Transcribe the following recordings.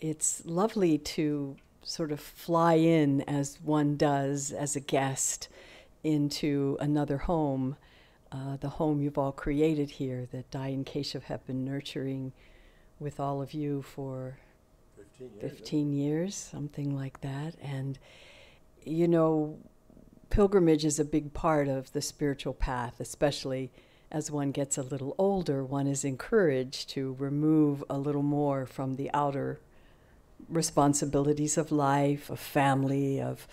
it's lovely to sort of fly in as one does as a guest into another home, the home you've all created here that Dai and Keshav have been nurturing with all of you for 15 years, something like that. And, you know, pilgrimage is a big part of the spiritual path, especially as one gets a little older. One is encouraged to remove a little more from the outer responsibilities of life, of family, of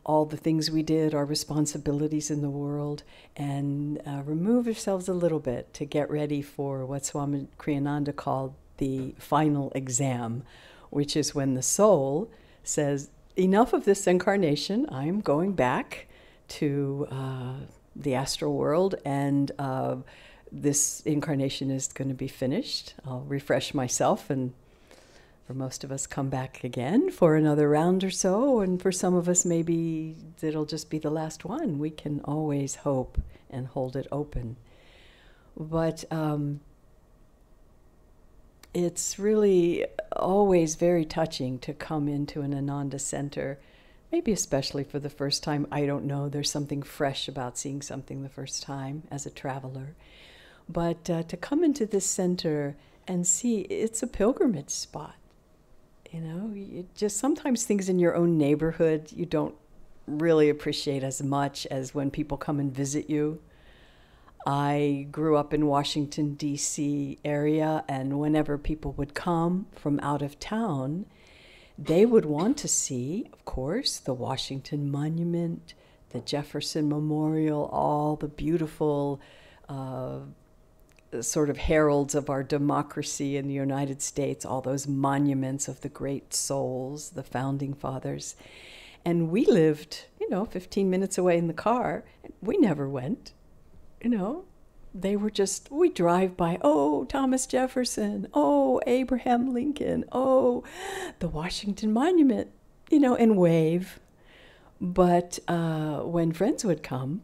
all the things we did, our responsibilities in the world, and remove ourselves a little bit to get ready for what Swami Kriyananda called the final exam, which is when the soul says, enough of this incarnation, I'm going back to the astral world, and this incarnation is going to be finished. I'll refresh myself, and for most of us come back again for another round or so, and for some of us maybe it'll just be the last one. We can always hope and hold it open. But it's really always very touching to come into an Ananda center, maybe especially for the first time. I don't know, there's something fresh about seeing something the first time as a traveler. But to come into this center and see, it's a pilgrimage spot. You know, just sometimes things in your own neighborhood you don't really appreciate as much as when people come and visit you. I grew up in Washington, D.C. area, and whenever people would come from out of town, they would want to see, of course, the Washington Monument, the Jefferson Memorial, all the beautiful sort of heralds of our democracy in the United States, all those monuments of the great souls, the founding fathers. And we lived, 15 minutes away in the car. We never went. They were just, we drive by, oh, Thomas Jefferson, oh, Abraham Lincoln, oh, the Washington Monument, and wave. But when friends would come,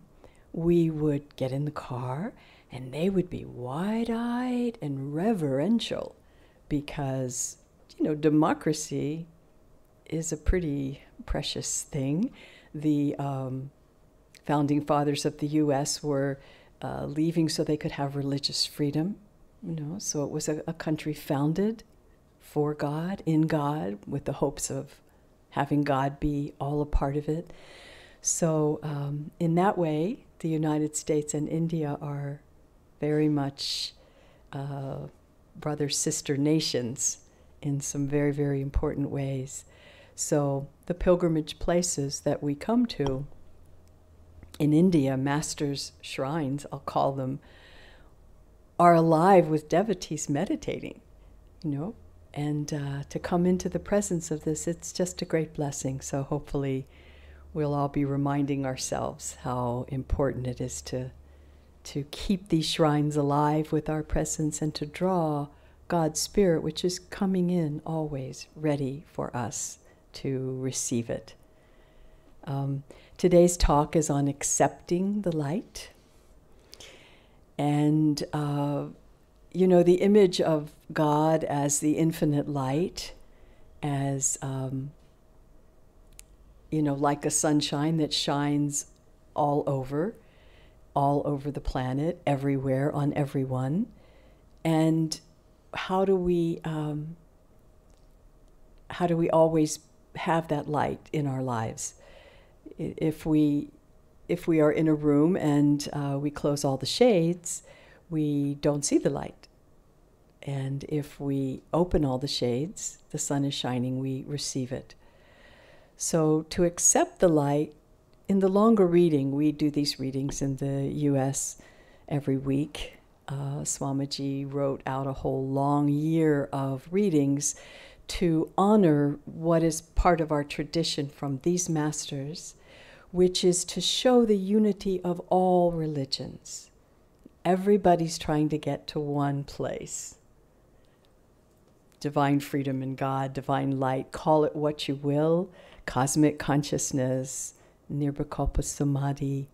we would get in the car and they would be wide-eyed and reverential because, democracy is a pretty precious thing. The founding fathers of the U.S. were leaving so they could have religious freedom, so it was a country founded for God, in God, with the hopes of having God be all a part of it. So in that way, the United States and India are very much brother-sister nations in some very, very important ways. So the pilgrimage places that we come to in India, masters' shrines, I'll call them, are alive with devotees meditating, and to come into the presence of this, it's just a great blessing. So hopefully we'll all be reminding ourselves how important it is to keep these shrines alive with our presence and to draw God's Spirit, which is coming in always, ready for us to receive it. Today's talk is on accepting the light. And, the image of God as the infinite light, as, like a sunshine that shines all over the planet, everywhere, on everyone. And how do we always have that light in our lives? If we are in a room and we close all the shades, we don't see the light. And if we open all the shades, the sun is shining, we receive it. So to accept the light, in the longer reading, we do these readings in the U.S. every week. Swamiji wrote out a whole long year of readings to honor what is part of our tradition from these masters, which is to show the unity of all religions. Everybody's trying to get to one place. Divine freedom in God, divine light, call it what you will, cosmic consciousness, Nirvikalpa Samadhi,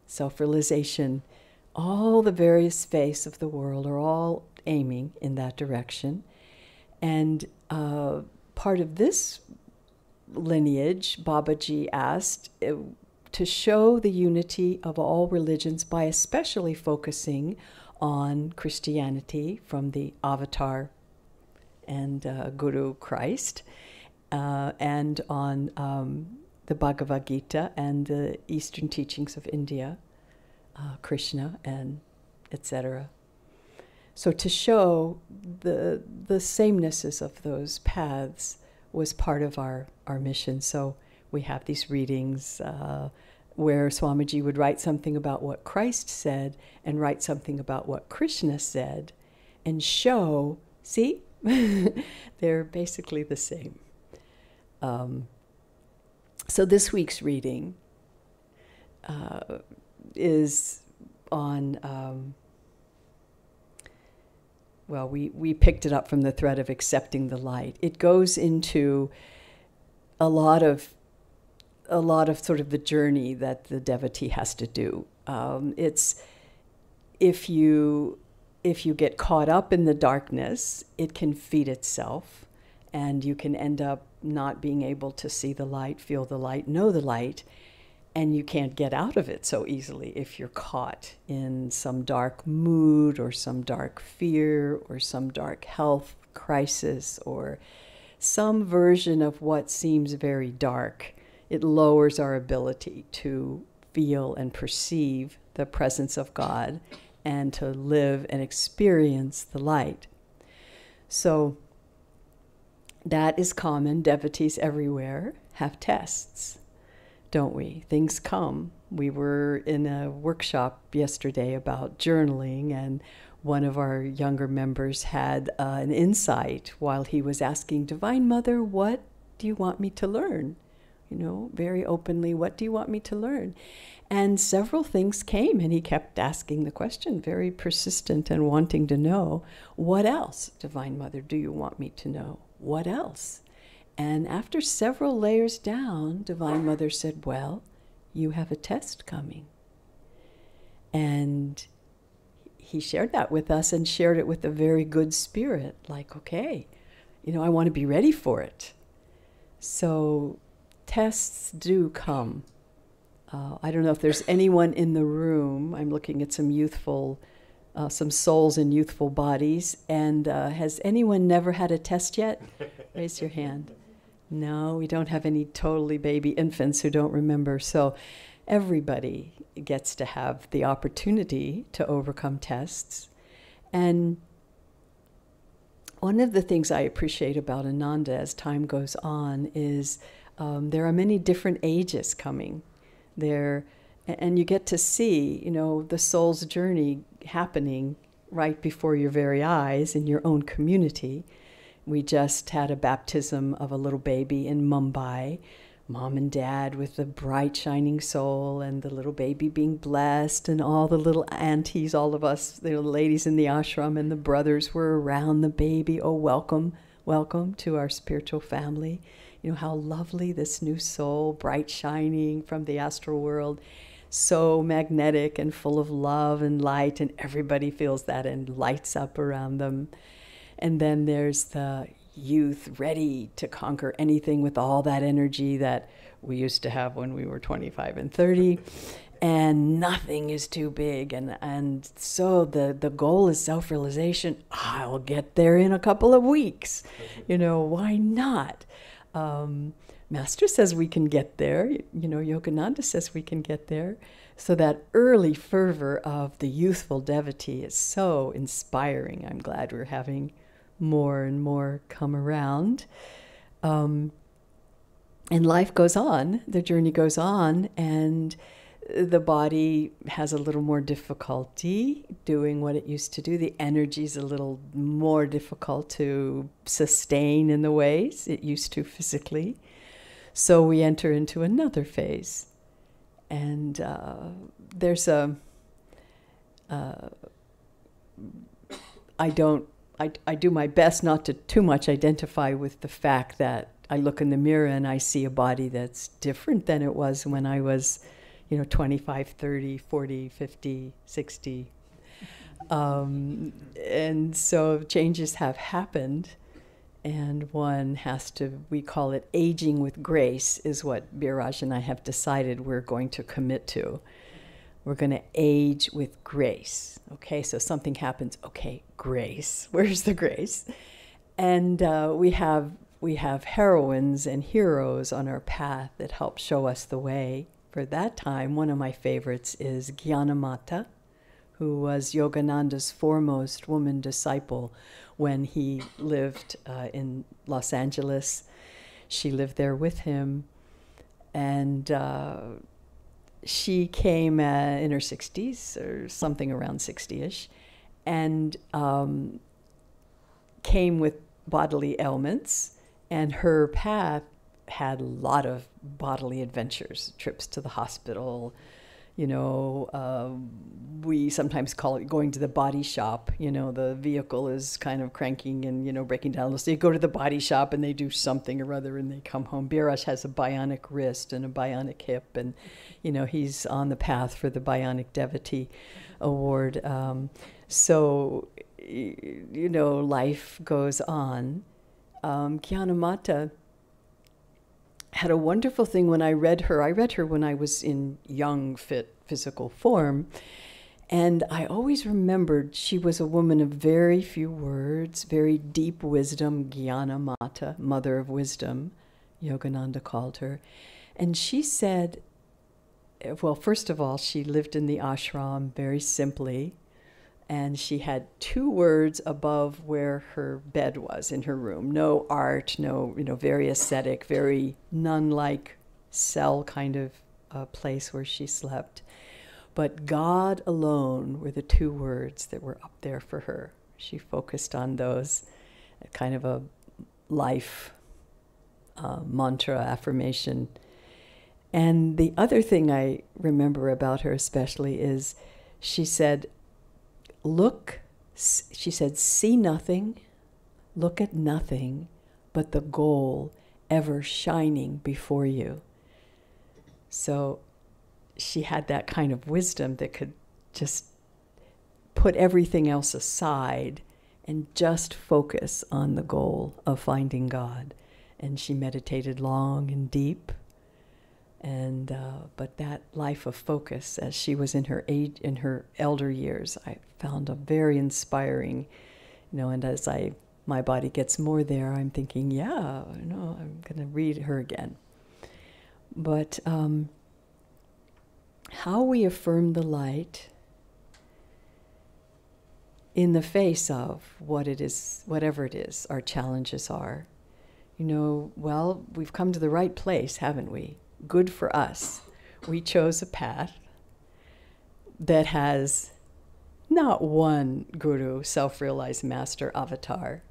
self-realization, all the various faiths of the world are all aiming in that direction. And part of this lineage, Babaji asked to show the unity of all religions by especially focusing on Christianity from the Avatar and Guru Christ, and on the Bhagavad Gita and the Eastern teachings of India, Krishna, and etc. So to show the samenesses of those paths was part of our mission. So we have these readings where Swamiji would write something about what Christ said and write something about what Krishna said and show, see, they're basically the same. So this week's reading is on, well, we picked it up from the thread of accepting the light. It goes into a lot of sort of the journey that the devotee has to do. It's if you get caught up in the darkness, it can feed itself, and you can end up not being able to see the light, feel the light, know the light, and you can't get out of it so easily if you're caught in some dark mood or some dark fear or some dark health crisis or some version of what seems very dark. It lowers our ability to feel and perceive the presence of God and to live and experience the light. So that is common. Devotees everywhere have tests, don't we? Things come. We were in a workshop yesterday about journaling, and one of our younger members had an insight while he was asking, Divine Mother, what do you want me to learn? You know, very openly, what do you want me to learn? And several things came, and he kept asking the question, very persistent and wanting to know, what else, Divine Mother, do you want me to know? What else? And after several layers down, Divine Mother said, well, you have a test coming. And he shared that with us and shared it with a very good spirit, like, okay, you know, I want to be ready for it. So tests do come. I don't know if there's anyone in the room. I'm looking at some youthful, some souls in youthful bodies. And has anyone never had a test yet? Raise your hand. No, we don't have any totally baby infants who don't remember. So everybody gets to have the opportunity to overcome tests. And one of the things I appreciate about Ananda as time goes on is there are many different ages coming there, and you get to see, you know, the soul's journey happening right before your very eyes in your own community. We just had a baptism of a little baby in Mumbai, mom and dad with the bright shining soul and the little baby being blessed, and all the little aunties, all of us, the ladies in the ashram and the brothers were around the baby. Oh, welcome, welcome to our spiritual family. You know, how lovely this new soul, bright shining from the astral world, so magnetic and full of love and light, and everybody feels that and lights up around them. And then there's the youth ready to conquer anything with all that energy that we used to have when we were 25 and 30. And nothing is too big. And so the goal is self-realization. I'll get there in a couple of weeks. You know, why not? Master says we can get there. You know, Yogananda says we can get there. So that early fervor of the youthful devotee is so inspiring. I'm glad we're having more and more come around. And life goes on, the journey goes on, and the body has a little more difficulty doing what it used to do. The energy is a little more difficult to sustain in the ways it used to physically. So we enter into another phase. And there's a... I do my best not to too much identify with the fact that I look in the mirror and I see a body that's different than it was when I was, you know, 25, 30, 40, 50, 60. And so changes have happened. And one has to, we call it aging with grace, is what Biraj and I have decided we're going to commit to. We're going to age with grace. Okay, so something happens. Okay, grace. Where's the grace? And we have heroines and heroes on our path that help show us the way. For that time, one of my favorites is Gyanamata, who was Yogananda's foremost woman disciple when he lived in Los Angeles. She lived there with him, and she came in her 60s, or something around 60-ish, and came with bodily ailments, and her path had a lot of bodily adventures, trips to the hospital. You know, we sometimes call it going to the body shop. You know, the vehicle is kind of cranking and, you know, breaking down. So you go to the body shop and they do something or other and they come home. Biraj has a bionic wrist and a bionic hip, and, you know, he's on the path for the Bionic Devotee Award. So, you know, life goes on. Gyanamata had a wonderful thing when I read her. I read her when I was in young, fit, physical form. And I always remembered she was a woman of very few words, very deep wisdom, Gyanamata, mother of wisdom, Yogananda called her. And she said, well, first of all, she lived in the ashram very simply. And she had 2 words above where her bed was in her room. No art, no, you know, very ascetic, very nun-like cell kind of place where she slept. But God alone were the 2 words that were up there for her. She focused on those, kind of a life mantra, affirmation. And the other thing I remember about her especially is she said, she said, see nothing, look at nothing, but the goal ever shining before you. So she had that kind of wisdom that could just put everything else aside and just focus on the goal of finding God. And she meditated long and deep. And but that life of focus, as she was in her age, in her elder years, I found a very inspiring, you know. And as my body gets more there, I'm thinking, yeah, you know, I'm going to read her again. But how we affirm the light in the face of what it is, whatever it is, our challenges are. You know, well, we've come to the right place, haven't we? Good for us. We chose a path that has not one guru, self-realized master avatar,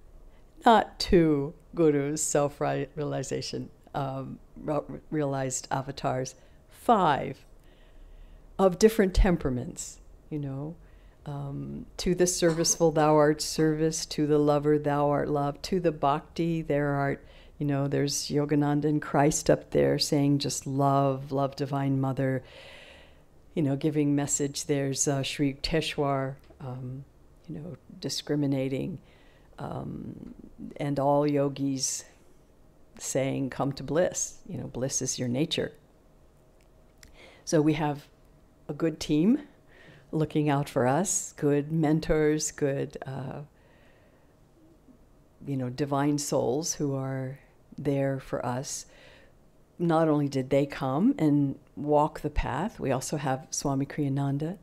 not 2 gurus, self-realization realized avatars, 5 of different temperaments, you know. To the serviceful thou art service, to the lover thou art love, to the bhakti there art. You know, there's Yogananda and Christ up there saying just love, love Divine Mother. You know, giving message. There's Sri Yukteswar, you know, discriminating. And all yogis saying, come to bliss. You know, bliss is your nature. So we have a good team looking out for us, good mentors, good, you know, divine souls who are there for us. Not only did they come and walk the path, we also have Swami Kriyananda.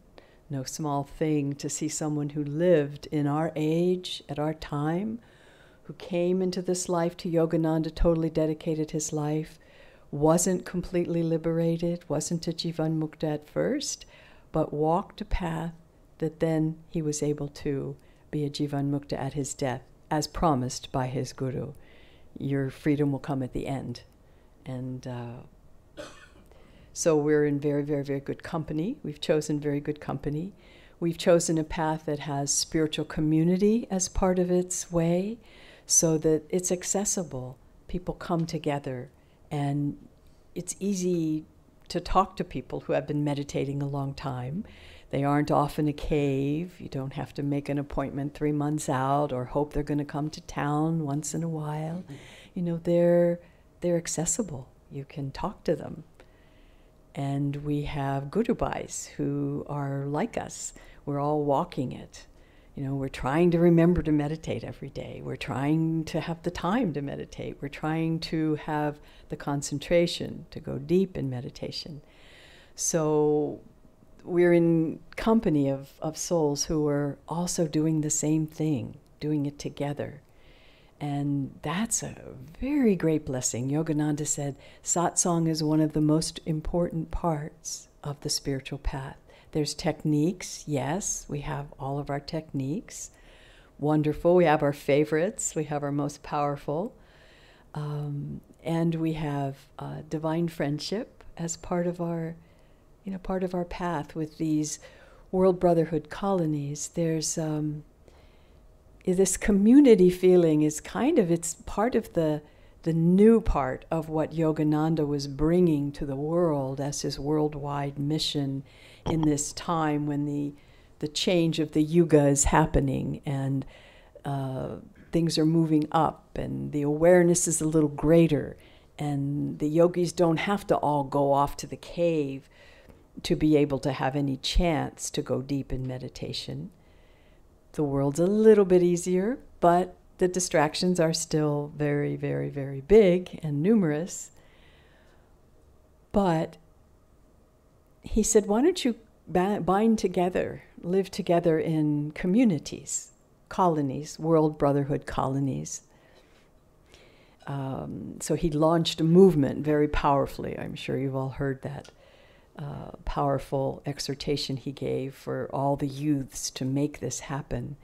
No small thing to see someone who lived in our age, at our time, who came into this life to Yogananda, totally dedicated his life, wasn't completely liberated, wasn't a Jivan Mukta at first, but walked a path that then he was able to be a Jivan Mukta at his death, as promised by his guru. Your freedom will come at the end. And so we're in very, very, very good company. We've chosen very good company. We've chosen a path that has spiritual community as part of its way, so that it's accessible. People come together, and it's easy to talk to people who have been meditating a long time. They aren't off in a cave. You don't have to make an appointment 3 months out or hope they're going to come to town once in a while. You know, they're accessible. You can talk to them. And we have gurubais who are like us. We're all walking it. You know, we're trying to remember to meditate every day. We're trying to have the time to meditate. We're trying to have the concentration to go deep in meditation. So we're in company of souls who are also doing the same thing, doing it together. And that's a very great blessing. Yogananda said, satsang is one of the most important parts of the spiritual path. There's techniques, yes, we have all of our techniques. Wonderful, we have our favorites, we have our most powerful. And we have divine friendship as part of our, part of our path with these World Brotherhood colonies. There's this community feeling is it's part of the new part of what Yogananda was bringing to the world as his worldwide mission in this time when the change of the yuga is happening and things are moving up and the awareness is a little greater and the yogis don't have to all go off to the cave to be able to have any chance to go deep in meditation. The world's a little bit easier, but the distractions are still very, very, very big and numerous. But he said, why don't you bind together, live together in communities, colonies, World Brotherhood colonies. So he launched a movement very powerfully. I'm sure you've all heard that powerful exhortation he gave for all the youths to make this happen.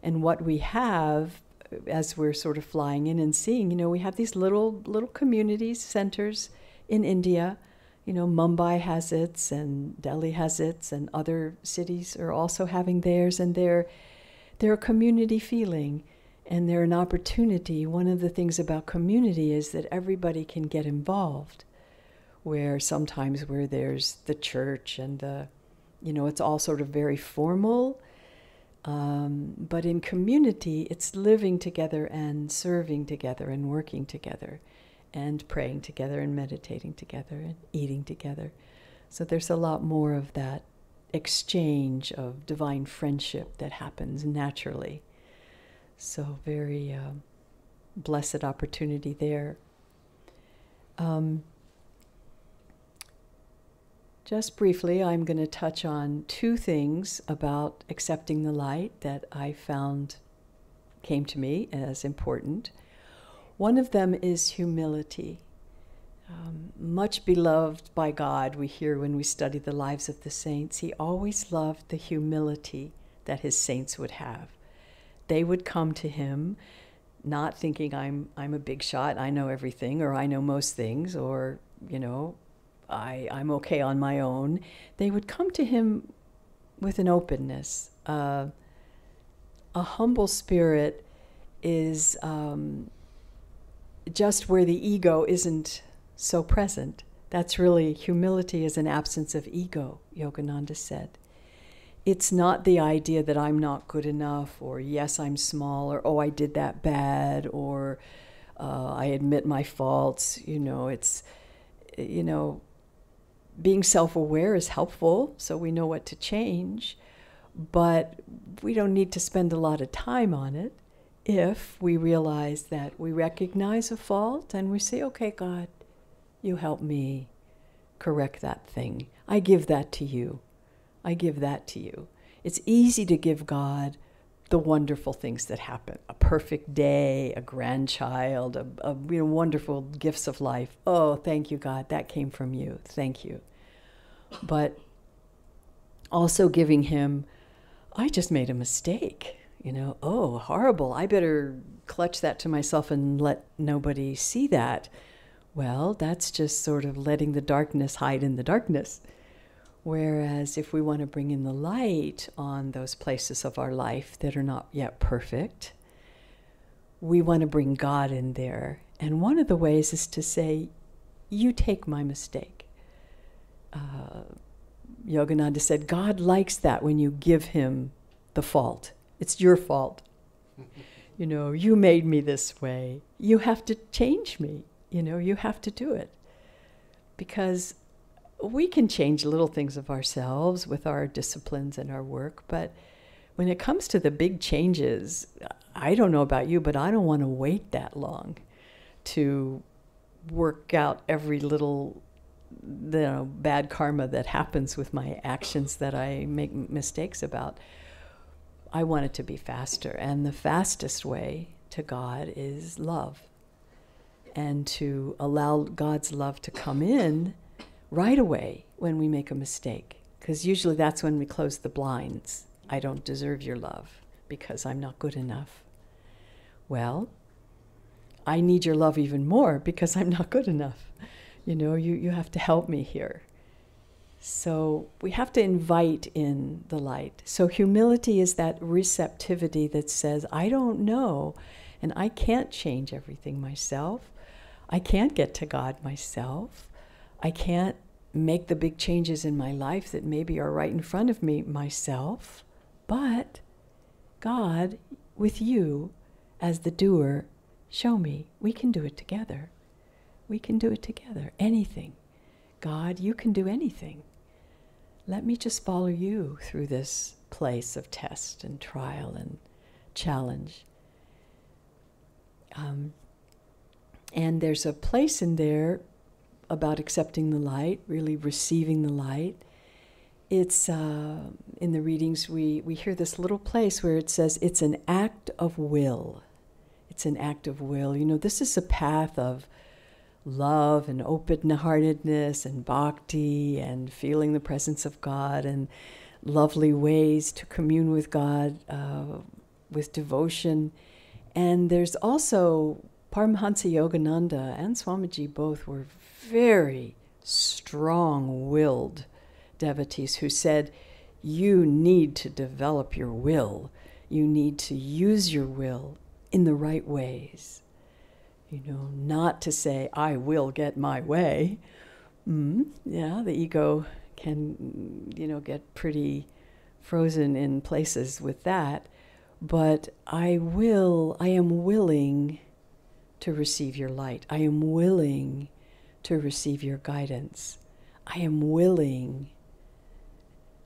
And what we have, as we're sort of flying in and seeing, we have these little communities, centers in India. Mumbai has its, and Delhi has its, and other cities are also having theirs, and they're a community feeling, and they're an opportunity. One of the things about community is that everybody can get involved, where sometimes where there's the church and it's all sort of very formal, but in community, it's living together and serving together and working together, and praying together and meditating together and eating together. So there's a lot more of that exchange of divine friendship that happens naturally. So very blessed opportunity there. Just briefly, I'm going to touch on 2 things about accepting the light that I found came to me as important. One of them is humility. Much beloved by God, we hear when we study the lives of the saints, he always loved the humility that his saints would have. They would come to him not thinking I'm a big shot, I know everything, or I know most things, or, I'm okay on my own. They would come to him with an openness. A humble spirit is just where the ego isn't so present. That's really, humility is an absence of ego, Yogananda said. It's not the idea that I'm not good enough, or yes, I'm small, or oh, I did that bad, or I admit my faults. It's, being self-aware is helpful, so we know what to change, but we don't need to spend a lot of time on it if we realize that we recognize a fault and we say, okay, God, you help me correct that thing. I give that to you. I give that to you. It's easy to give God the wonderful things that happen, a perfect day, a grandchild, a wonderful gifts of life. Oh, thank you, God, that came from you. Thank you. But also giving him, I just made a mistake. Oh, horrible. I better clutch that to myself and let nobody see that. Well, that's just sort of letting the darkness hide in the darkness. Whereas if we want to bring in the light on those places of our life that are not yet perfect, we want to bring God in there. And one of the ways is to say, you take my mistake. Yogananda said, God likes that when you give him the fault. It's your fault. You know, you made me this way. You have to change me. You know, you have to do it. Because we can change little things of ourselves with our disciplines and our work, but when it comes to the big changes, I don't know about you, but I don't want to wait that long to work out every little bad karma that happens with my actions that I make mistakes about. I want it to be faster, and the fastest way to God is love, and to allow God's love to come in right away when we make a mistake, because usually that's when we close the blinds. I don't deserve your love because I'm not good enough. Well, I need your love even more because I'm not good enough. You know, you have to help me here. So we have to invite in the light. So humility is that receptivity that says, I don't know, and I can't change everything myself. I can't get to God myself. I can't make the big changes in my life that maybe are right in front of me myself. But God, with you as the doer, show me. We can do it together. We can do it together. Anything. God, you can do anything. Let me just follow you through this place of test and trial and challenge. And there's a place in there about accepting the light, really receiving the light. It's in the readings we hear this little place where it says it's an act of will. It's an act of will. You know, this is a path of love and open-heartedness and bhakti and feeling the presence of God and lovely ways to commune with God with devotion. And there's also Paramhansa Yogananda and Swamiji both were very strong-willed devotees who said, you need to develop your will. You need to use your will in the right ways. You know, not to say, I will get my way. Yeah, the ego can, you know, get pretty frozen in places with that. But I am willing to receive your light. I am willing to receive your guidance. I am willing.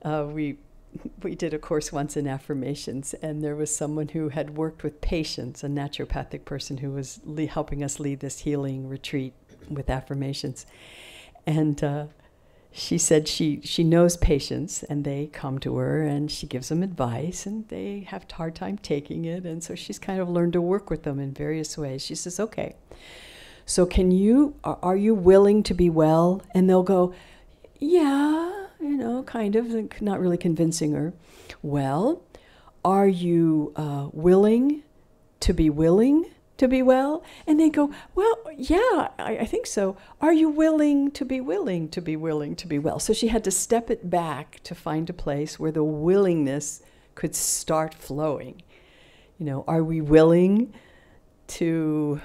We did a course once in affirmations, and there was someone who had worked with patience, a naturopathic person who was helping us lead this healing retreat with affirmations. And she said she knows patients, and they come to her, and she gives them advice, and they have a hard time taking it, and so she's kind of learned to work with them in various ways. She says, okay, so are you willing to be well? And they'll go, yeah, you know, kind of, not really convincing her. Well, are you willing to be well? And they go, well, yeah, I think so. Are you willing to be well? So she had to step it back to find a place where the willingness could start flowing. You know, are we willing to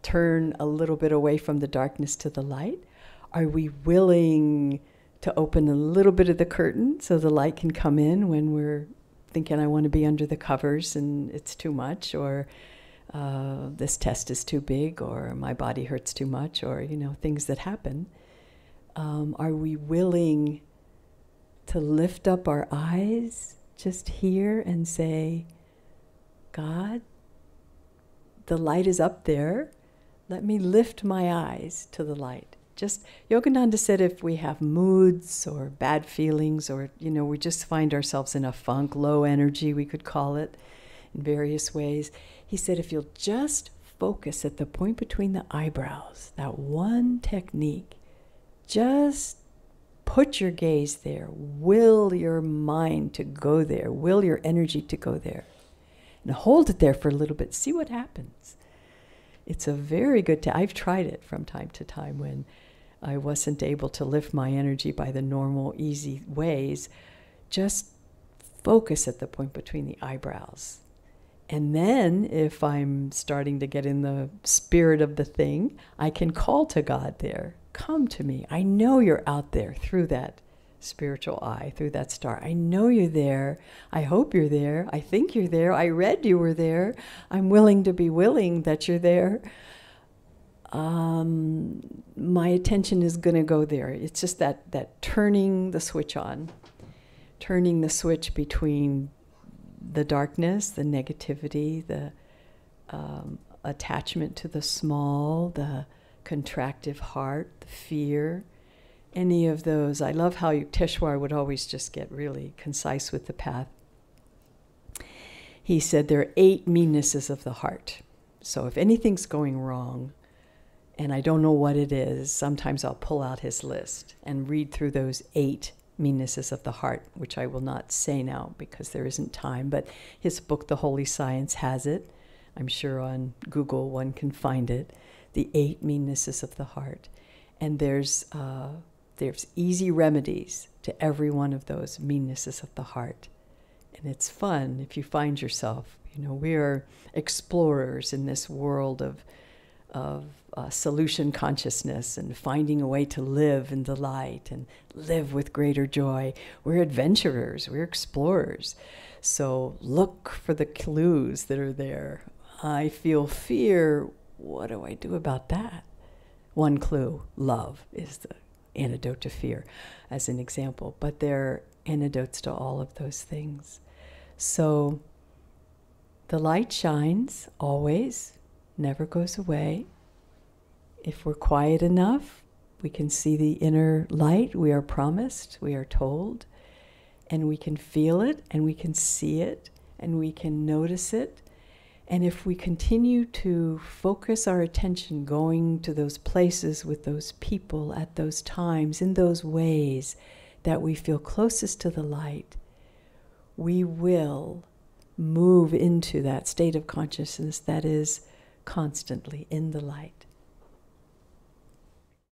turn a little bit away from the darkness to the light? Are we willing to open a little bit of the curtain so the light can come in when we're thinking I want to be under the covers and it's too much, or this test is too big, or my body hurts too much, or, you know, things that happen. Are we willing to lift up our eyes just here and say, God, the light is up there. Let me lift my eyes to the light. Just, Yogananda said, if we have moods or bad feelings, or, you know, we just find ourselves in a funk, low energy, we could call it, in various ways. He said, if you'll just focus at the point between the eyebrows, that one technique, just put your gaze there, will your mind to go there, will your energy to go there, and hold it there for a little bit, see what happens. It's a very good, I've tried it from time to time when I wasn't able to lift my energy by the normal, easy ways. Just focus at the point between the eyebrows. And then, if I'm starting to get in the spirit of the thing, I can call to God there. Come to me. I know you're out there through that spiritual eye, through that star. I know you're there. I hope you're there. I think you're there. I read you were there. I'm willing to be willing that you're there. My attention is going to go there. It's just that turning the switch on, turning the switch between the darkness, the negativity, the attachment to the small, the contractive heart, the fear, any of those. I love how Teshwar would always just get really concise with the path. He said there are 8 meannesses of the heart. So if anything's going wrong, and I don't know what it is, sometimes I'll pull out his list and read through those 8 meannesses of the heart, which I will not say now because there isn't time, but his book, The Holy Science, has it. I'm sure on Google one can find it. The 8 meannesses of the heart. And there's easy remedies to every one of those meannesses of the heart. And it's fun if you find yourself, we are explorers in this world of solution consciousness and finding a way to live in the light and live with greater joy. We're adventurers, we're explorers. So look for the clues that are there. I feel fear. What do I do about that? One clue, love, is the antidote to fear, as an example. But there are antidotes to all of those things. So the light shines always, never goes away. If we're quiet enough, we can see the inner light we are promised, we are told, and we can feel it, and we can see it, and we can notice it. And if we continue to focus our attention going to those places with those people at those times, in those ways that we feel closest to the light, we will move into that state of consciousness that is constantly in the light.